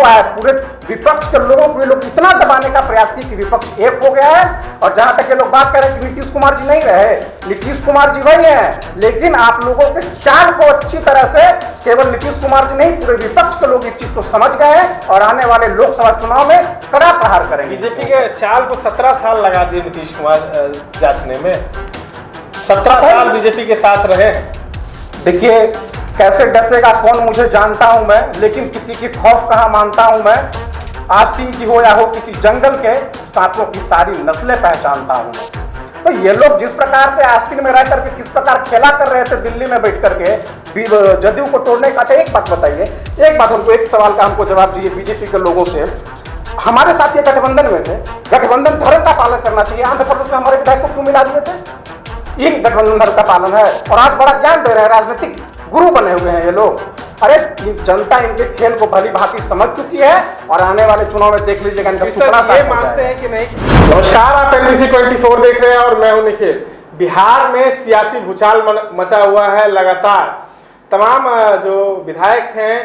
हुआ है, पूरे विपक्ष के लोगों को ये लोग इतना दबाने का प्रयास किए कि विपक्ष एक हो गया है। और जहां तक ये लोग बात कर रहे हैं कि नीतीश कुमार जी नहीं रहे, नीतीश कुमार जी वही हैं, लेकिन आप लोगों के चाल को अच्छी तरह से केवल नीतीश कुमार जी नहीं, पूरे विपक्ष के लोग इस चीज को समझ गए हैं और आने वाले लोकसभा चुनाव में कड़ा प्रहार करेंगे। बीजेपी के चाल को 17 साल लगा दिए नीतीश कुमार जांचने में, 17 साल बीजेपी के साथ रहे। देखिए कैसे डसेगा कौन मुझे जानता हूं मैं, लेकिन किसी की खौफ कहां मानता हूं मैं। आस्तीन की हो या हो किसी जंगल के, सांपों की सारी नस्लें पहचानता हूं मैं। तो ये लोग जिस प्रकार से आस्तीन में रह करके किस प्रकार खेला कर रहे थे दिल्ली में बैठ करके जदयू को तोड़ने का। अच्छा एक बात बताइए, एक बात हमको, एक सवाल का हमको जवाब चाहिए बीजेपी के लोगों से। हमारे साथ ये गठबंधन में थे, गठबंधन धर्म का पालन करना चाहिए। आंध्र प्रदेश में हमारे विधायक को क्यों मिला दिए थे? ये गठबंधन धर्म का पालन है और आज बड़ा ज्ञान दे रहे हैं, राजनीतिक गुरु बने हुए हैं ये लोग। अरे जनता इनके खेल को भली भांति समझ चुकी है और आने वाले चुनाव में देख लीजिएगा इनका सुपना साफ हो मानते जाएगा। हैं कि नहीं। नमस्कार, आप NBC 24 देख रहे हैं और मैं हूं निखिल। बिहार में सियासी भूचाल मचा हुआ है लगातार। तमाम जो विधायक हैं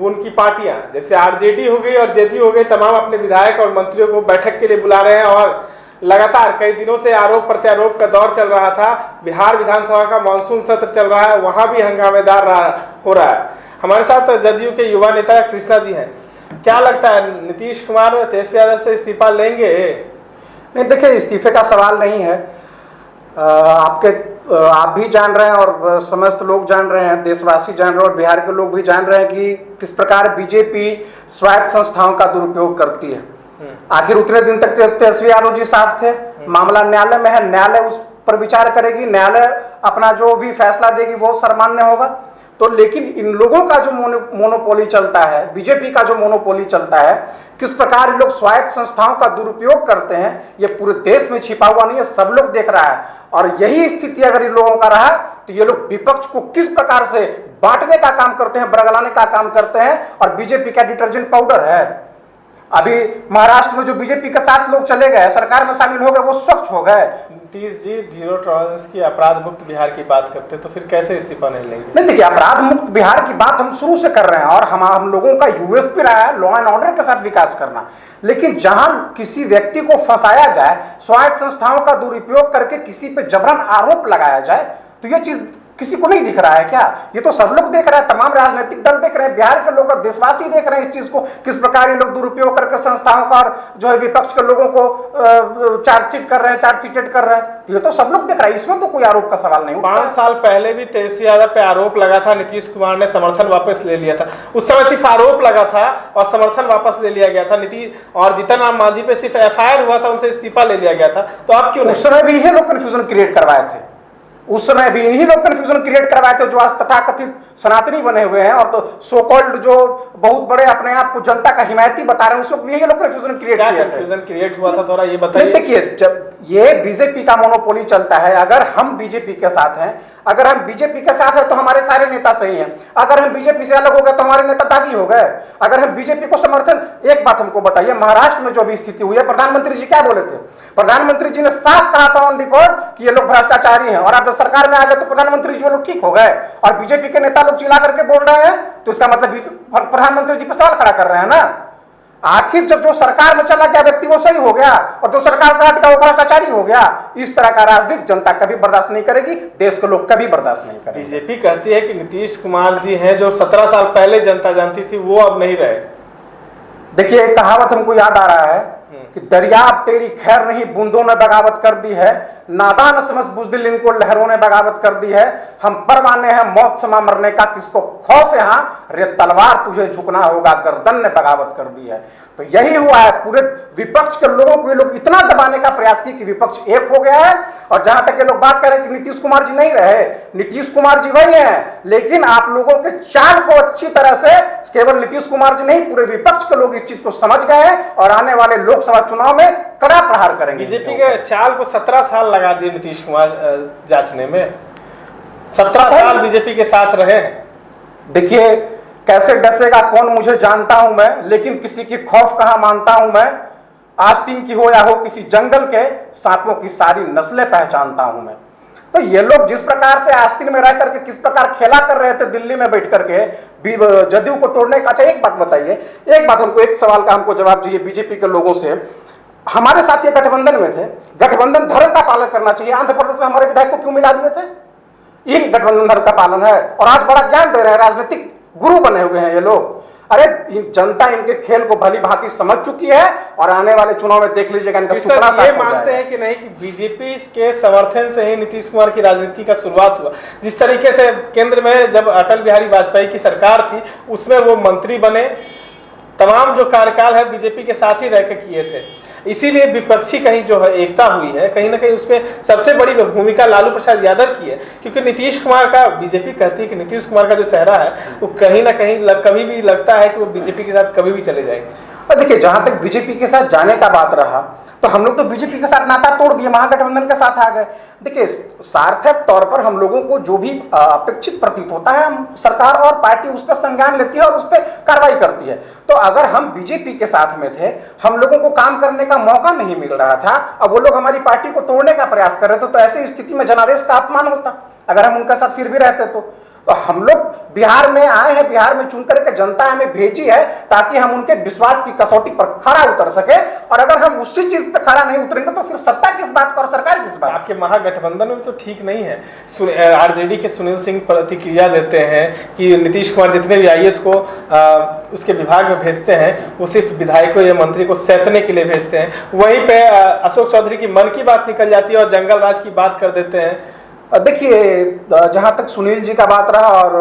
उनकी पार्टियां जैसे RJD हो गई और JDU हो गई, तमाम अपने विधायक और मंत्रियों को बैठक के लिए बुला रहे हैं और लगातार कई दिनों से आरोप प्रत्यारोप का दौर चल रहा था। बिहार विधानसभा का मानसून सत्र चल रहा है, वहां भी हंगामेदार हो रहा है। हमारे साथ JDU के युवा नेता कृष्णा जी हैं। क्या लगता है, नीतीश कुमार तेजस्वी यादव से इस्तीफा लेंगे? नहीं, देखिए इस्तीफे का सवाल नहीं है। आप भी जान रहे हैं और समस्त लोग जान रहे हैं, देशवासी जान रहे हैं और बिहार के लोग भी जान रहे हैं कि किस प्रकार बीजेपी स्वायत्त संस्थाओं का दुरुपयोग करती है। आखिर उतने दिन तक तेजस्वी यादव जी साफ थे, मामला न्यायालय में है, न्यायालय उस पर विचार करेगी, न्यायालय अपना जो भी फैसला देगी वो सर्वमान्य होगा। तो लेकिन इन लोगों का जो मोनोपोली चलता है, बीजेपी का जो मोनोपोली चलता है, किस प्रकार ये लोग स्वायत्त संस्थाओं का दुरुपयोग करते हैं, ये पूरे देश में छिपा हुआ नहीं है, सब लोग देख रहा है। और यही स्थिति अगर इन लोगों का रहा तो ये लोग विपक्ष को किस प्रकार से बांटने का काम करते हैं, बरगलाने का काम करते हैं। और बीजेपी का डिटर्जेंट पाउडर है। अभी महाराष्ट्र में जो बीजेपी के साथ लोग चले गए, सरकार में शामिल हो गए, वो स्वच्छ हो गए। नीतीश जी जीरो टॉलरेंस की, अपराध मुक्त बिहार की बात करते तो फिर कैसे इस्तीफा नहीं लेंगे? नहीं, देखिए अपराध मुक्त बिहार की बात हम शुरू से कर रहे हैं और हम लोगों का USP रहा है लॉ एंड ऑर्डर के साथ विकास करना। लेकिन जहां किसी व्यक्ति को फंसाया जाए, स्वायत्त संस्थाओं का दुरुपयोग करके किसी पे जबरन आरोप लगाया जाए, तो ये चीज किसी को नहीं दिख रहा है क्या? ये तो सब लोग देख रहे हैं, तमाम राजनीतिक दल देख रहे हैं, बिहार के लोग और देशवासी देख रहे हैं इस चीज को, किस प्रकार ये लोग दुरुपयोग करके संस्थाओं का और जो है विपक्ष के लोगों को चार्जशीट कर रहे हैं, चार्जशीटेड कर रहे हैं। ये तो सब लोग देख रहे हैं, इसमें तो कोई आरोप का सवाल नहीं। 5 साल पहले भी तेजस्वी यादव पे आरोप लगा था, नीतीश कुमार ने समर्थन वापस ले लिया था। उस समय सिर्फ आरोप लगा था और समर्थन वापस ले लिया गया था। नीतीश और जीतन राम मांझी पे सिर्फ FIR हुआ था, उनसे इस्तीफा ले लिया गया था। तो अब क्यों? उस समय भी ये लोग कंफ्यूजन क्रिएट करवाए थे, उस समय भी इन्हीं लोग कंफ्यूजन क्रिएट करवाए थे जो आज तथाकथित सनातनी बने हुए हैं और तो सो कॉल्ड जो बहुत बड़े अपने आप को जनता का हिमायती बता रहे हैं, उसको यही लोग कंफ्यूजन क्रिएट किए थे। कंफ्यूजन क्रिएट हुआ था, थोड़ा ये बताइए। देखिए जब ये बीजेपी का मोनोपोली चलता है, अगर हम बीजेपी के साथ हैं, अगर हम बीजेपी के साथ हैं तो हमारे सारे नेता सही हैं। अगर हम बीजेपी से अलग हो गए तो हमारे नेता दागी हो गए। अगर हम बीजेपी को समर्थन, एक बात हमको बताइए, महाराष्ट्र में जो भी स्थिति हुई है, प्रधानमंत्री जी क्या बोले थे? प्रधानमंत्री जी ने साफ कहा था ऑन रिकॉर्ड कि ये लोग भ्रष्टाचारी हैं। और आप जब सरकार में आ गए तो प्रधानमंत्री जी वो लोग ठीक हो गए और बीजेपी के नेता लोग चिल्ला करके बोल रहे हैं, तो इसका मतलब प्रधानमंत्री जी पर सवाल खड़ा कर रहे हैं ना। आखिर जब जो सरकार में चला गया व्यक्ति वो सही हो गया और जो सरकार से हट गया वो भ्रष्टाचारी हो गया। इस तरह का राजनीति जनता कभी बर्दाश्त नहीं करेगी, देश के लोग कभी बर्दाश्त नहीं करेंगे। बीजेपी कहती है कि नीतीश कुमार जी हैं जो 17 साल पहले जनता जानती थी, वो अब नहीं रहे। देखिए एक कहावत हमको याद आ रहा है कि दरिया अब तेरी खैर नहीं, बूंदों ने बगावत कर दी है, नादान समझ बुज़दिल इनको लहरों ने बगावत कर दी है। हम परवाने हैं मौत समा मरने का, किसको खौफ यहाँ, रे तलवार तुझे झुकना होगा, गर्दन ने बगावत कर दी है। तो यही हुआ है, पूरे विपक्ष के लोगों को ये लोग इतना दबाने का प्रयास किए कि विपक्ष एक हो गया है। और जहां तक ये लोग बात करें कि नीतीश कुमार जी नहीं रहे, नीतीश कुमार जी वही हैं, लेकिन आप लोगों के चाल को अच्छी तरह से केवल नीतीश कुमार जी नहीं, पूरे विपक्ष के लोग इस चीज को समझ गए हैं और आने वाले लोकसभा चुनाव में कड़ा प्रहार करेंगे। बीजेपी के चाल को 17 साल लगा दिए नीतीश कुमार जांचने में, 17 साल बीजेपी के साथ रहे। देखिए कैसे डसेगा कौन मुझे जानता हूं मैं, लेकिन किसी की खौफ कहां मानता हूं मैं। आस्तीन की हो या हो किसी जंगल के, सांपों की सारी नस्लें पहचानता हूं मैं। तो ये लोग जिस प्रकार से आस्तीन में रह करके किस प्रकार खेला कर रहे थे दिल्ली में बैठ करके जदयू को तोड़ने का। अच्छा एक बात बताइए, एक बात हमको, एक सवाल का हमको जवाब चाहिए बीजेपी के लोगों से। हमारे साथ ये गठबंधन में थे, गठबंधन धर्म का पालन करना चाहिए, आंध्र प्रदेश में हमारे विधायक को क्यों मिला दिए थे? ये गठबंधन धर्म का पालन है और आज बड़ा ज्ञान दे रहे हैं, राजनीतिक गुरु बने हुए हैं ये लोग। अरे जनता इनके खेल को भली भांति समझ चुकी है और आने वाले चुनाव में देख लीजिएगा इनका सुपड़ा साफ हो जाएगा। ये मानते हैं कि नहीं कि बीजेपी के समर्थन से ही नीतीश कुमार की राजनीति का शुरुआत हुआ। जिस तरीके से केंद्र में जब अटल बिहारी वाजपेयी की सरकार थी उसमें वो मंत्री बने, तमाम जो कार्यकाल है बीजेपी के साथ ही रहकर किए थे, इसीलिए विपक्षी कहीं जो है एकता हुई है, कहीं ना कहीं उसमें सबसे बड़ी भूमिका लालू प्रसाद यादव की है। क्योंकि नीतीश कुमार का, बीजेपी कहती है कि नीतीश कुमार का जो चेहरा है वो कहीं ना कहीं कभी भी लगता है कि वो बीजेपी के साथ कभी भी चले जाएंगे। और देखिए जहां तक बीजेपी के साथ जाने का बात रहा तो हम लोग तो बीजेपी के साथ नाता तोड़ दिए, महागठबंधन के साथ आ गए। देखिए सार्थक तौर पर हम लोगों को जो भी अपेक्षित प्रतीत होता है, हम सरकार और पार्टी उस पर संज्ञान लेती है और उस पर कार्रवाई करती है। तो अगर हम बीजेपी के साथ में थे, हम लोगों को काम करने का मौका नहीं मिल रहा था, अब वो लोग हमारी पार्टी को तोड़ने का प्रयास कर रहे थे, तो ऐसी स्थिति में जनादेश का अपमान होता अगर हम उनके साथ फिर भी रहते तो हम लोग बिहार में आए हैं, बिहार में चुनकर के जनता हमें भेजी है ताकि हम उनके विश्वास की कसौटी पर खरा उतर सके। और अगर हम उसी चीज पे खरा नहीं उतरेंगे तो फिर सत्ता किस बात का और सरकार किस बात? आपके महागठबंधन में तो ठीक नहीं है। आरजेडी के सुनील सिंह प्रतिक्रिया देते हैं कि नीतीश कुमार जितने भी आईएएस को उसके विभाग में भेजते हैं वो सिर्फ विधायकों या मंत्री को सैतने के लिए भेजते हैं। वहीं पे अशोक चौधरी की मन की बात निकल जाती है और जंगल राज की बात कर देते हैं। देखिए जहां तक सुनील जी का बात रहा और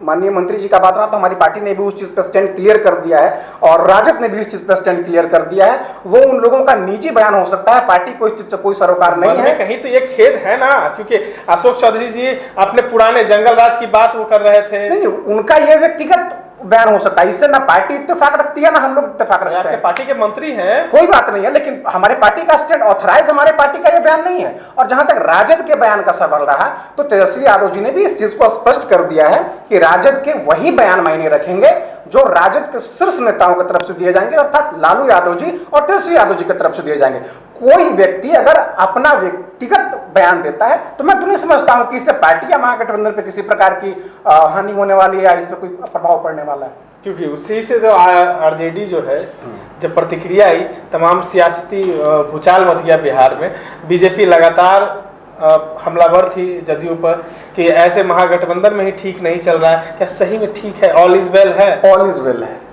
माननीय मंत्री जी का बात रहा, तो हमारी पार्टी ने भी उस चीज पर स्टैंड क्लियर कर दिया है और राजद ने भी इस चीज पर स्टैंड क्लियर कर दिया है। वो उन लोगों का निजी बयान हो सकता है, पार्टी को इस चीज से कोई सरोकार नहीं है। कहीं तो ये खेद है ना, क्योंकि अशोक चौधरी जी अपने पुराने जंगल राज की बात वो कर रहे थे। नहीं, उनका ये व्यक्तिगत बयान हो सकता है, इससे ना पार्टी इत्तेफाक रखती है ना हम लोग इत्तेफाक रखते हैं। पार्टी के मंत्री हैं, कोई बात नहीं है, लेकिन हमारे पार्टी का स्टैंड ऑथराइज हमारे पार्टी का ये बयान नहीं है। और जहां तक राजद के बयान का सवाल रहा तो तेजस्वी यादव जी ने भी इस चीज को स्पष्ट कर दिया है कि राजद के वही बयान मायने रखेंगे जो राजद के शीर्ष नेताओं की तरफ से दिए जाएंगे, अर्थात लालू यादव जी और तेजस्वी यादव जी की तरफ से दिए जाएंगे। कोई व्यक्ति अगर अपना व्यक्तिगत बयान देता है तो मैं तो नहीं समझता हूं कि इससे पार्टी या महागठबंधन पे किसी प्रकार की हानि होने वाली है या इस पर कोई प्रभाव पड़ने वाला है। क्योंकि उसी से जो आरजेडी जो है जब प्रतिक्रिया आई, तमाम सियासती भूचाल मच गया बिहार में। बीजेपी लगातार हमलावर थी जदयू पर कि ऐसे महागठबंधन में ही ठीक नहीं चल रहा है। क्या सही में ठीक है? ऑल इज वेल है? ऑल इज वेल है।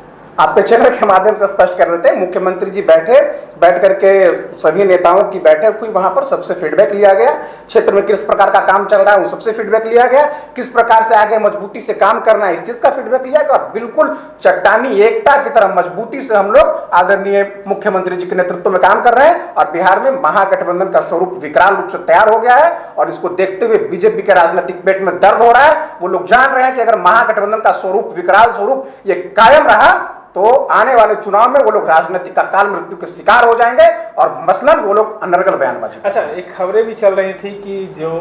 आपके चैनल के माध्यम से स्पष्ट कर देते हैं, मुख्यमंत्री जी बैठ करके सभी नेताओं की बैठक हुई, वहां पर सबसे फीडबैक लिया गया, क्षेत्र में किस प्रकार का काम चल रहा है उन सबसे फीडबैक लिया गया, किस प्रकार से आगे मजबूती से काम करना है इस चीज का फीडबैक लिया गया और बिल्कुल चट्टानी एकता की तरह मजबूती से हम लोग आदरणीय मुख्यमंत्री जी के नेतृत्व में काम कर रहे हैं। और बिहार में महागठबंधन का स्वरूप विकराल रूप से तैयार हो गया है और इसको देखते हुए बीजेपी के राजनीतिक पेट में दर्द हो रहा है। वो लोग जान रहे हैं कि अगर महागठबंधन का स्वरूप, विकराल स्वरूप ये कायम रहा तो आने वाले चुनाव में वो लोग राजनीतिक का काल मृत्यु के शिकार हो जाएंगे और मसलन वो लोग अनर्गल बयानबाजी। अच्छा, एक खबरें भी चल रही थी कि जो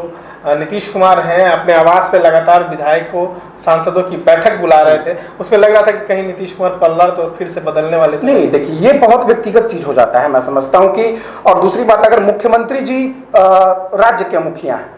नीतीश कुमार हैं अपने आवास पे लगातार विधायकों सांसदों की बैठक बुला रहे थे, उसमें लग रहा था कि कहीं नीतीश कुमार पल्ला तो फिर से बदलने वाले थे। नहीं, देखिए ये बहुत व्यक्तिगत चीज हो जाता है, मैं समझता हूँ कि। और दूसरी बात, अगर मुख्यमंत्री जी राज्य के मुखिया हैं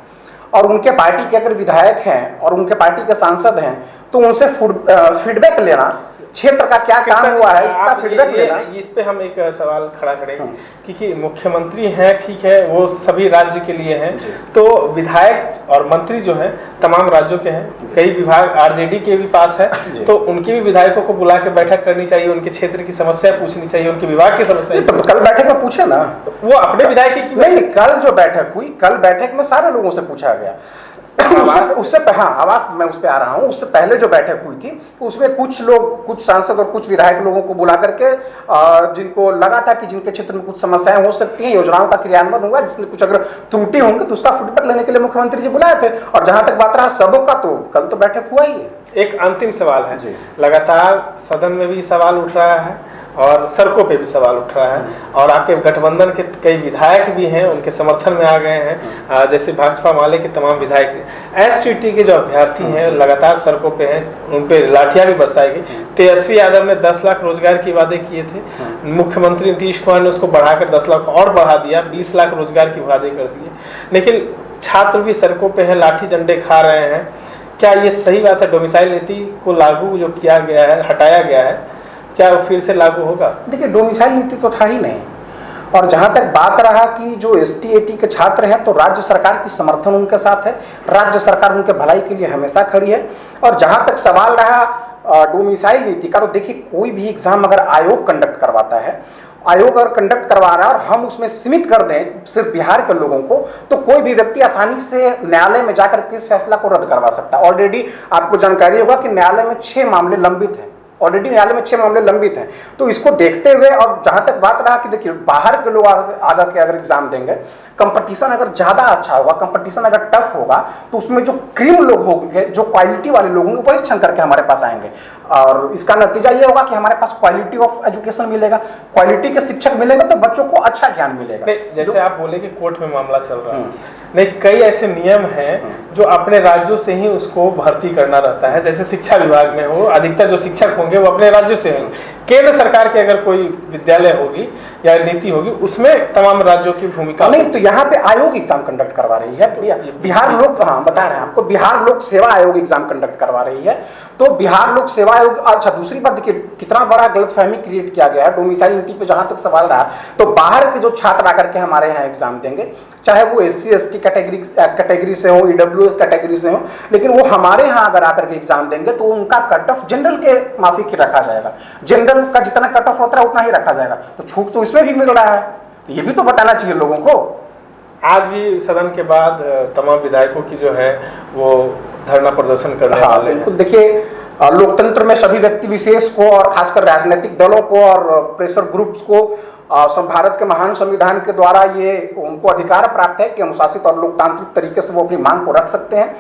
और उनके पार्टी के अगर विधायक हैं और उनके पार्टी के सांसद हैं तो उनसे फीडबैक लेना, क्षेत्र का क्या काम हुआ है इसका फीडबैक लेना। इस पे हम एक सवाल खड़ा करेंगे क्योंकि मुख्यमंत्री हैं, ठीक है, वो सभी राज्य के लिए हैं, तो विधायक और मंत्री जो हैं तमाम राज्यों के हैं, कई विभाग आरजेडी के भी पास है, तो उनके भी विधायकों को बुला के बैठक करनी चाहिए, उनके क्षेत्र की समस्या पूछनी चाहिए, उनके विभाग की समस्या। तो कल बैठक में पूछे ना, वो अपने विधायक की नहीं, कल जो बैठक हुई, कल बैठक में सारे लोगों से पूछा गया। उससे हाँ, आवाज मैं उस पर आ रहा हूँ। उससे पहले जो बैठक हुई थी उसमें कुछ लोग, कुछ सांसद और कुछ विधायक लोगों को बुला करके जिनको लगा था कि जिनके क्षेत्र में कुछ समस्याएं हो सकती हैं, योजनाओं का क्रियान्वयन हुआ, जिसमें कुछ अगर त्रुटि होंगी तो उसका फीडबैक लेने के लिए मुख्यमंत्री जी बुलाए थे। और जहां तक बात रहा सबों का, तो कल तो बैठक हुआ ही है। एक अंतिम सवाल है, लगातार सदन में भी सवाल उठ रहा है और सड़कों पे भी सवाल उठ रहा है और आपके गठबंधन के कई विधायक भी हैं, उनके समर्थन में आ गए हैं, जैसे भाजपा माले के तमाम विधायक। एसटीटी के जो अभ्यर्थी हैं लगातार सड़कों पे हैं, उन पे लाठियां भी बरसाई गई। तेजस्वी यादव ने 10 लाख रोजगार के वादे किए थे, मुख्यमंत्री नीतीश कुमार ने उसको बढ़ाकर 10 लाख और बढ़ा दिया, 20 लाख रोजगार के वादे कर दिए। लेकिन छात्र भी सड़कों पे हैं, लाठी डंडे खा रहे हैं। क्या ये सही बात है? डोमिसाइल नीति को लागू जो किया गया है, हटाया गया है, क्या वो फिर से लागू होगा? देखिए, डोमिसाइल नीति तो था ही नहीं। और जहाँ तक बात रहा कि जो ST/AT के छात्र हैं, तो राज्य सरकार की समर्थन उनके साथ है, राज्य सरकार उनके भलाई के लिए हमेशा खड़ी है। और जहाँ तक सवाल रहा डोमिसाइल नीति का, तो देखिए, कोई भी एग्जाम अगर आयोग कंडक्ट करवाता है, आयोग अगर कंडक्ट करवा रहा है और हम उसमें सीमित कर दें सिर्फ बिहार के लोगों को, तो कोई भी व्यक्ति आसानी से न्यायालय में जाकर के इस फैसला को रद्द करवा सकता है। ऑलरेडी आपको जानकारी होगा कि न्यायालय में 6 मामले लंबित हैं, ऑलरेडी न्यायालय में 6 मामले लंबित हैं। तो इसको देखते हुए, और जहां तक बात रहा कि देखिए, बाहर के लोग आकर के अगर एग्जाम देंगे, कंपटीशन अगर ज्यादा अच्छा होगा, कंपटीशन अगर टफ होगा, तो उसमें जो क्रीम लोग होंगे, जो क्वालिटी वाले लोग होंगे, वही परीक्षण करके हमारे पास आएंगे। और इसका नतीजा ये होगा कि हमारे पास क्वालिटी ऑफ एजुकेशन मिलेगा, क्वालिटी के शिक्षक मिलेंगे, तो बच्चों को अच्छा ज्ञान मिलेगा। जैसे आप बोले कि कोर्ट में मामला चल रहा है, नहीं, कई ऐसे नियम हैं जो अपने राज्यों से ही उसको भर्ती करना रहता है। जैसे शिक्षा विभाग में हो, अधिकतर जो शिक्षक होंगे वो अपने राज्यों से होंगे। केंद्र सरकार की अगर कोई विद्यालय होगी या नीति होगी, उसमें तमाम राज्यों की भूमिका नहीं। तो यहाँ पे आयोग एग्जाम कंडक्ट करवा रही है, बिहार लोक, हाँ बता रहे हैं आपको, बिहार लोक सेवा आयोग एग्जाम कंडक्ट करवा रही है। तो बिहार लोक सेवा आयोग, अच्छा दूसरी बात देखिए, कितना बड़ा गलतफहमी क्रिएट किया गया है डोमिसाइल नीति पे। जहां तक सवाल रहा, तो बाहर के जो छात्र आकर के हमारे यहाँ एग्जाम देंगे, चाहे वो SC/ST कैटेगरी से हो, EWS कैटेगरी से हो, लेकिन वो हमारे यहाँ अगर आकर के एग्जाम देंगे, तो उनका कट ऑफ जनरल के माफिक ही रखा जाएगा। जनरल का जितना कट ऑफ होता है उतना ही रखा जाएगा। तो छूट तो इसमें भी मिल रहा है, ये भी तो बताना चाहिए लोगों को। आज भी सदन के बाद तमाम विधायकों की जो है वो धरना प्रदर्शन कर रहे हैं। बिल्कुल, देखिए, लोकतंत्र में सभी व्यक्ति विशेष को और खासकर राजनीतिक दलों को और प्रेशर ग्रुप्स को भारत के महान संविधान के द्वारा ये उनको अधिकार प्राप्त है कि अनुशासित और लोकतांत्रिक तरीके से वो अपनी मांग को रख सकते हैं।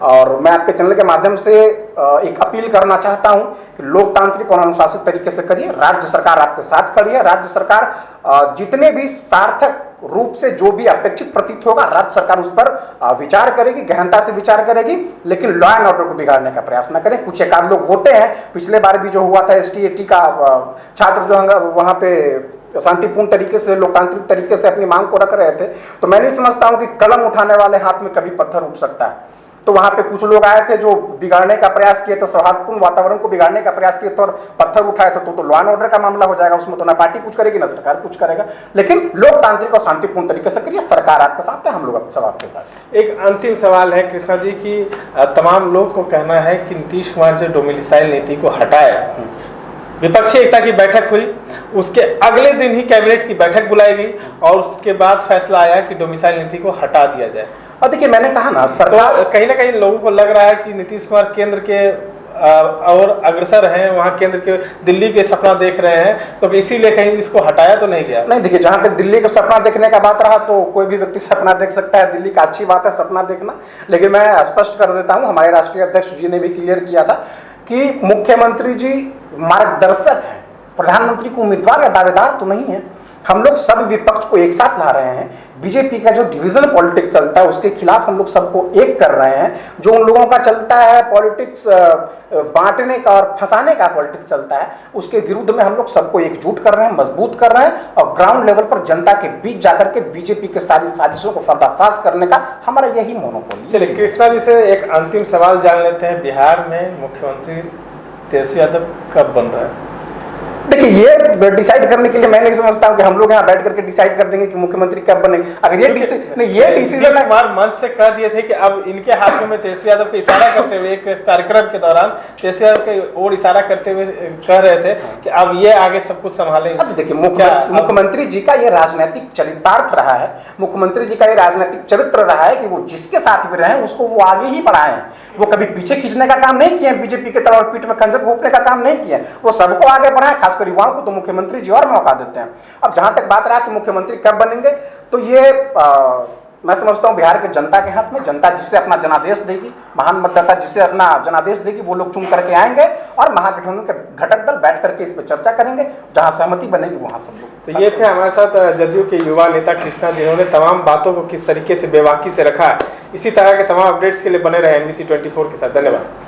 और मैं आपके चैनल के माध्यम से एक अपील करना चाहता हूं कि लोकतांत्रिक और अनुशासित तरीके से करिए। राज्य सरकार आपके साथ खड़ी है। राज्य सरकार जितने भी सार्थक रूप से जो भी अपेक्षित प्रतीत होगा, राज्य सरकार उस पर विचार करेगी, गहनता से विचार करेगी, लेकिन लॉ एंड ऑर्डर को बिगाड़ने का प्रयास न करें। कुछ एकाध लोग होते हैं, पिछले बार भी जो हुआ था ST/AT का छात्र जो वहां पे शांतिपूर्ण तरीके से, लोकतांत्रिक तरीके से अपनी मांग को रख रहे थे, तो मैं नहीं समझता हूं कि कलम उठाने वाले हाथ में कभी पत्थर उठ सकता है। तो वहां पे कुछ लोग आए थे जो बिगाड़ने का प्रयास किए, तो सौहार्दपूर्ण वातावरण को बिगाड़ने का प्रयास किए, तो पत्थर उठाए, तो लॉ एंड ऑर्डर का मामला हो जाएगा। उसमें तो ना पार्टी कुछ करेगी, ना सरकार कुछ करेगा। लेकिन लोकतांत्रिक और शांतिपूर्ण तरीके से करिए। सरकार आपके साथ है, हम लोग सब आपके साथ। एक अंतिम सवाल है कृष्णा जी की, तमाम लोग को कहना है कि नीतीश कुमार जो डोमिसाइल नीति को हटाए, विपक्षी एकता की बैठक हुई, उसके अगले दिन ही कैबिनेट की बैठक बुलाई गई और उसके बाद फैसला आया कि डोमिसाइल नीति को हटा दिया जाए। और देखिए, मैंने कहा ना, सरकार तो कहीं ना कहीं लोगों को लग रहा है कि नीतीश कुमार केंद्र के और अग्रसर हैं, वहाँ केंद्र के दिल्ली के सपना देख रहे हैं, तो इसीलिए कहीं इसको हटाया तो नहीं गया। नहीं, देखिए, जहाँ तक दिल्ली का सपना देखने का बात रहा, तो कोई भी व्यक्ति सपना देख सकता है, दिल्ली का अच्छी बात है सपना देखना। लेकिन मैं स्पष्ट कर देता हूँ, हमारे राष्ट्रीय अध्यक्ष जी ने भी क्लियर किया था कि मुख्यमंत्री जी मार्गदर्शक हैं, प्रधानमंत्री को उम्मीदवार या दावेदार तो नहीं है। हम लोग सब विपक्ष को एक साथ ला रहे हैं। बीजेपी का जो डिविजन पॉलिटिक्स चलता है उसके खिलाफ हम लोग सबको एक कर रहे हैं। जो उन लोगों का चलता है पॉलिटिक्स, बांटने का और फंसाने का पॉलिटिक्स चलता है, उसके विरुद्ध में हम लोग सबको एकजुट कर रहे हैं, मजबूत कर रहे हैं। और ग्राउंड लेवल पर जनता के बीच जाकर के बीजेपी के सारी साजिशों को पर्दाफाश करने का हमारा यही मोनोपोली। चलिए, कृष्णा जी से एक अंतिम सवाल जान लेते हैं। बिहार में मुख्यमंत्री तेजस्वी यादव कब बन रहा है? देखिए, ये डिसाइड करने के लिए मैं नहीं समझता हूं कि हम लोग यहाँ बैठ करके डिसाइड कर देंगे कि मुख्यमंत्री कब बनेंगे। अगर ये डिसीजन कुमार मंच से कह दिए थे कि अब इनके हाथों में, तेजस्वी यादव को इशारा करते हुए एक कार्यक्रम के दौरान तेजस्वी यादव के ओर इशारा करते हुए कह रहे थे कि अब ये आगे सब कुछ संभालेंगे। अब देखिए, मुख्यमंत्री जी का ये राजनीतिक चरितार्थ रहा है, मुख्यमंत्री जी का ये राजनीतिक चरित्र रहा है कि वो जिसके साथ भी रहे उसको वो आगे ही बढ़ाएं। वो कभी पीछे खींचने का काम नहीं किए, बीजेपी के तरफ पीठ में खंजर घोंपने का काम नहीं किया, वो सबको आगे बढ़ाए। खासकर युवाओं को तो मुख्यमंत्री जी और मौका देते हैं। अब जहां तक बात रहा कि मुख्यमंत्री कब बनेंगे, तो ये मैं समझता हूं बिहार के जनता के हाथ में, जनता जिससे अपना जनादेश देगी, महान मतदाता जिससे अपना जनादेश देगी, वो लोग चुन करके आएंगे और महागठबंधन के घटक दल बैठ करके इस पर चर्चा करेंगे। जहां सहमति बनेगी वहां सब लोग। तो ये थे हमारे साथ जदयू के युवा नेता कृष्णा, जिन्होंने तमाम बातों को किस तरीके से बेबाकी से रखा। इसी तरह के तमाम अपडेट्स के लिए बने रहे NBC 24 के साथ। धन्यवाद।